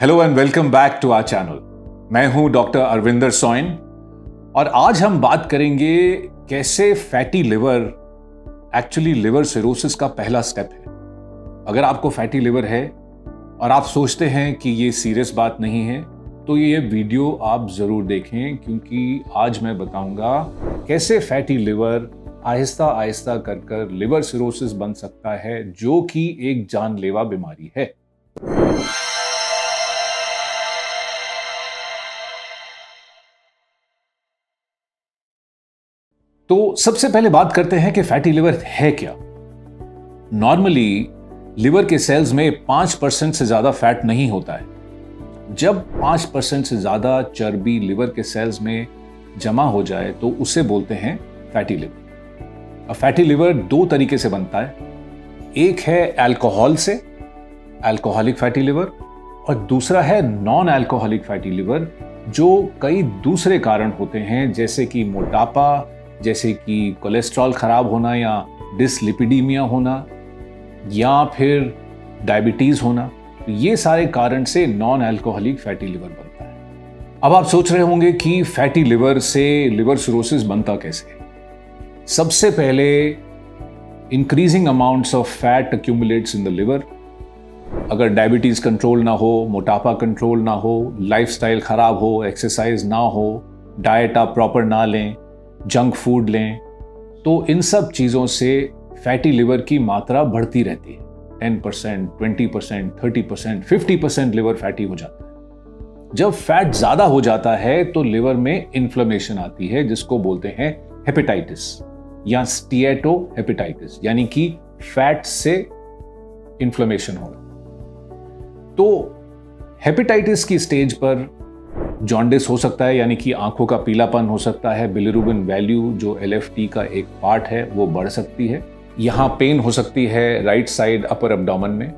Hello and welcome back to our channel. मैं हूं doctor Arvinder Soin और आज हम बात करेंगे कैसे fatty liver actually liver cirrhosis का पहला स्टेप है। अगर आपको फैटी लिवर है और आप सोचते हैं कि ये सीरियस बात नहीं है तो ये वीडियो आप जरूर देखें, क्योंकि आज मैं बताऊंगा कैसे फैटी लिवर आहिस्ता आहिस्ता कर लिवर सिरोसिस बन सकता है, जो कि एक जानलेवा बीमारी है। तो सबसे पहले बात करते हैं कि फैटी लिवर है क्या। नॉर्मली लिवर के सेल्स में 5% से ज्यादा फैट नहीं होता है। जब 5% से ज्यादा चर्बी लिवर के सेल्स में जमा हो जाए तो उसे बोलते हैं फैटी लिवर। अब फैटी लिवर दो तरीके से बनता है, एक है अल्कोहल से, अल्कोहलिक फैटी लिवर, और दूसरा है नॉन अल्कोहलिक फैटी लिवर, जो कई दूसरे कारण होते हैं, जैसे कि मोटापा, जैसे कि कोलेस्ट्रॉल खराब होना या डिसलिपिडीमिया होना, या फिर डायबिटीज होना। तो ये सारे कारण से नॉन अल्कोहलिक फैटी लिवर बनता है। अब आप सोच रहे होंगे कि फैटी लिवर से लिवर सिरोसिस बनता कैसे। सबसे पहले increasing amounts of fat accumulates in the liver. अगर डायबिटीज कंट्रोल ना हो, मोटापा कंट्रोल ना हो, लाइफस्टाइल खराब हो, एक्सरसाइज ना हो, डाइट आप प्रॉपर ना लें, जंक फूड लें, तो इन सब चीज़ों से फैटी लिवर की मात्रा बढ़ती रहती है। 10%, 20%, 30%, 50% लिवर फैटी हो जाता है। जब फैट ज़्यादा हो जाता है तो लिवर में इन्फ्लेमेशन आती है, जिसको बोलते हैं हेपेटाइटिस या स्टीएटोहेपेटाइटिस, यानी कि फैट से इन्फ्लेमेशन होना। तो हेपेटाइटिस की स्टेज पर जॉन्डिस हो सकता है, यानी कि आंखों का पीलापन हो सकता है। बिलिरुबिन वैल्यू जो LFT का एक पार्ट है वो बढ़ सकती है। यहाँ पेन हो सकती है राइट साइड अपर एब्डोमेन में,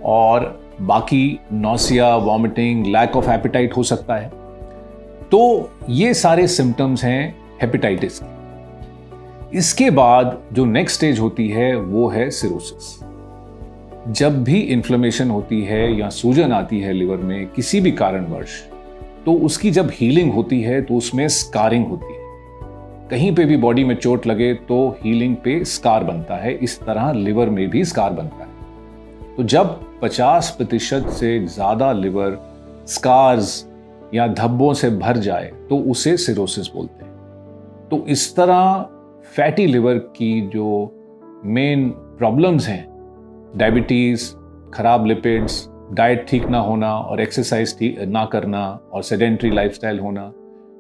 और बाकी nausea, vomiting, lack of appetite हो सकता है। तो ये सारे सिम्टम्स हैं हेपेटाइटिस के। इसके बाद जो नेक्स्ट स्टेज होती है वो है सिरोसिस। जब भी इन्फ्लेमेशन होती है या सूजन आती है लिवर में किसी भी कारणवश, तो उसकी जब हीलिंग होती है तो उसमें स्कारिंग होती है। कहीं पे भी बॉडी में चोट लगे तो हीलिंग पे स्कार बनता है। इस तरह लिवर में भी स्कार बनता है। तो जब 50% से ज्यादा लिवर स्कार्स या धब्बों से भर जाए तो उसे सिरोसिस बोलते हैं। तो इस तरह फैटी लिवर की जो मेन प्रॉब्लम्स हैं, डायबिटीज, खराब लिपिड्स, डाइट ठीक ना होना और एक्सरसाइज ठीक ना करना और सेडेंट्री लाइफस्टाइल होना,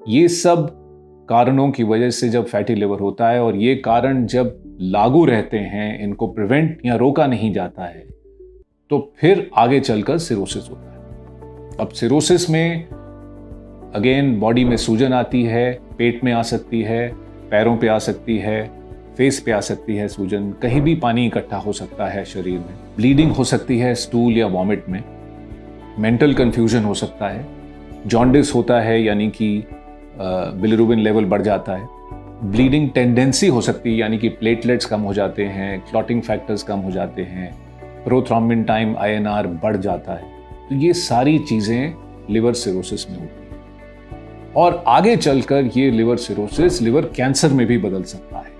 ये सब कारणों की वजह से जब फैटी लिवर होता है, और ये कारण जब लागू रहते हैं, इनको प्रिवेंट या रोका नहीं जाता है, तो फिर आगे चलकर सिरोसिस होता है। अब सिरोसिस में अगेन बॉडी में सूजन आती है, पेट में आ सकती है, पैरों पे आ सकती है, फेस पे आ सकती है सूजन, कहीं भी पानी इकट्ठा हो सकता है शरीर में, ब्लीडिंग हो सकती है स्टूल या वॉमिट में, मेंटल कंफ्यूजन हो सकता है, जॉन्डिस होता है यानी कि बिलिरुबिन लेवल बढ़ जाता है, ब्लीडिंग टेंडेंसी हो सकती है यानी कि प्लेटलेट्स कम हो जाते हैं, क्लॉटिंग फैक्टर्स कम हो जाते हैं, प्रोथ्रोम्बिन टाइम INR बढ़ जाता है। तो ये सारी चीज़ें लिवर सिरोसिस में होती हैं, और आगे चलकर ये लिवर सिरोसिस लिवर कैंसर में भी बदल सकता है।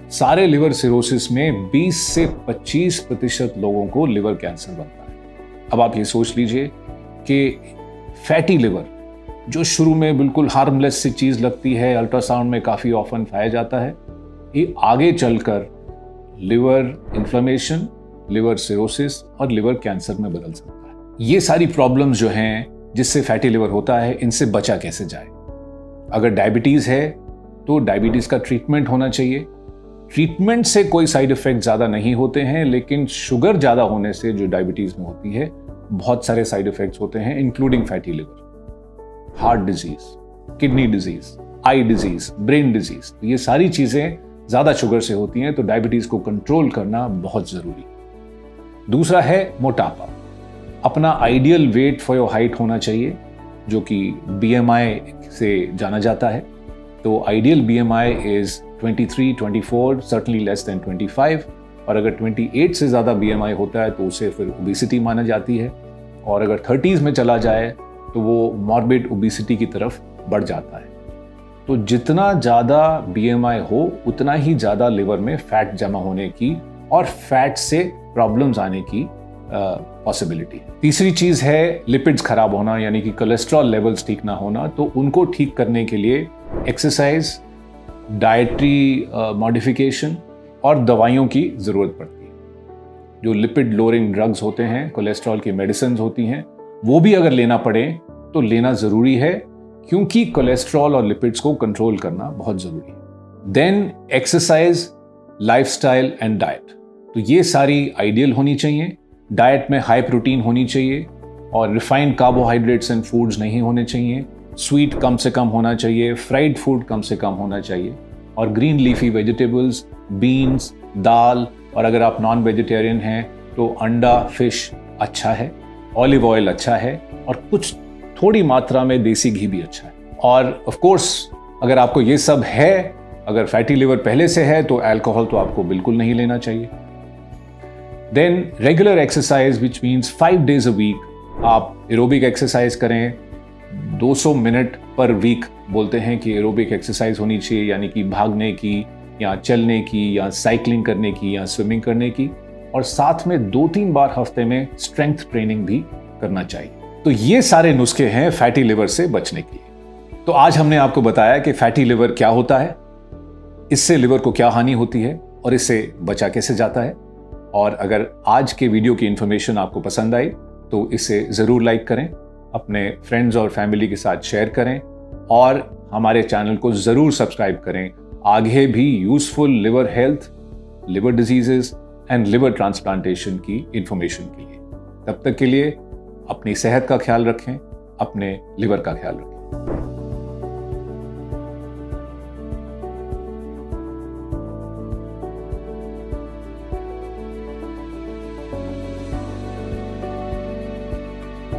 सारे लिवर सिरोसिस में 20 से 25% लोगों को लिवर कैंसर बनता है। अब आप ये सोच लीजिए कि फैटी लिवर जो शुरू में बिल्कुल हार्मलेस सी चीज लगती है, अल्ट्रासाउंड में काफी ऑफन पाया जाता है, ये आगे चलकर लिवर इन्फ्लेमेशन, लिवर सिरोसिस और लिवर कैंसर में बदल सकता है। ये सारी प्रॉब्लम्स जो हैं जिससे फैटी लिवर होता है, इनसे बचा कैसे जाए। अगर डायबिटीज है तो डायबिटीज का ट्रीटमेंट होना चाहिए। ट्रीटमेंट से कोई साइड इफेक्ट ज़्यादा नहीं होते हैं, लेकिन शुगर ज़्यादा होने से जो डायबिटीज़ में होती है बहुत सारे साइड इफेक्ट्स होते हैं, including fatty liver, heart disease, kidney disease, eye disease, brain disease. ये सारी चीज़ें ज़्यादा शुगर से होती हैं, तो डायबिटीज़ को कंट्रोल करना बहुत ज़रूरी है। दूसरा है मोटापा। अपना ideal weight for your height होना चाहिए, जो कि BMI से जाना जाता है। तो ideal BMI is 23, 24, certainly less than 25, और अगर 28 से ज़्यादा BMI होता है तो उसे फिर ओबेसिटी माना जाती है। और अगर 30s में चला जाए तो वो मॉर्बिड ओबेसिटी की तरफ बढ़ जाता है। तो जितना ज़्यादा BMI हो उतना ही ज़्यादा लिवर में फैट जमा होने की और फैट से प्रॉब्लम्स आने की पॉसिबिलिटी। तीसरी चीज़ है लिपिड्स खराब होना, यानी कि कोलेस्ट्रॉल लेवल्स ठीक ना होना। तो उनको ठीक करने के लिए एक्सरसाइज, डाइटरी मॉडिफिकेशन और दवाइयों की ज़रूरत पड़ती है। जो लिपिड लोअरिंग ड्रग्स होते हैं, कोलेस्ट्रॉल की मेडिसिन होती हैं, वो भी अगर लेना पड़े तो लेना ज़रूरी है, क्योंकि कोलेस्ट्रॉल और लिपिड्स को कंट्रोल करना बहुत ज़रूरी है। Then exercise, lifestyle and diet. तो ये सारी आइडियल होनी चाहिए। डाइट में हाई प्रोटीन होनी चाहिए और रिफाइंड कार्बोहाइड्रेट्स एंड फूड्स नहीं होने चाहिए। स्वीट कम से कम होना चाहिए, फ्राइड फूड कम से कम होना चाहिए, और ग्रीन लीफी वेजिटेबल्स, बीन्स, दाल, और अगर आप नॉन वेजिटेरियन हैं तो अंडा, फिश अच्छा है, ऑलिव ऑयल अच्छा है, और कुछ थोड़ी मात्रा में देसी घी भी अच्छा है। और ऑफ कोर्स अगर आपको ये सब है, अगर फैटी लिवर पहले से है, तो अल्कोहल तो आपको बिल्कुल नहीं लेना चाहिए। Then regular exercise which means 5 days a week। आप एरोबिक एक्सरसाइज करें, 200 मिनट पर वीक बोलते हैं कि एरोबिक एक्सरसाइज होनी चाहिए, यानी कि भागने की या चलने की या साइकिलिंग करने की या स्विमिंग करने की, और साथ में 2-3 बार हफ्ते में स्ट्रेंथ ट्रेनिंग भी करना चाहिए। तो ये सारे नुस्खे हैं फैटी लिवर से बचने के लिए। तो आज हमने आपको बताया कि फैटी लिवर क्या होता है, इससे लिवर को क्या हानि होती है और इससे बचा कैसे जाता है। और अगर आज के वीडियो की इंफॉर्मेशन आपको पसंद आई तो इसे ज़रूर लाइक करें, अपने फ्रेंड्स और फैमिली के साथ शेयर करें, और हमारे चैनल को ज़रूर सब्सक्राइब करें आगे भी useful liver health, liver diseases and liver transplantation की इंफॉर्मेशन के लिए। तब तक के लिए अपनी सेहत का ख्याल रखें, अपने लिवर का ख्याल रखें।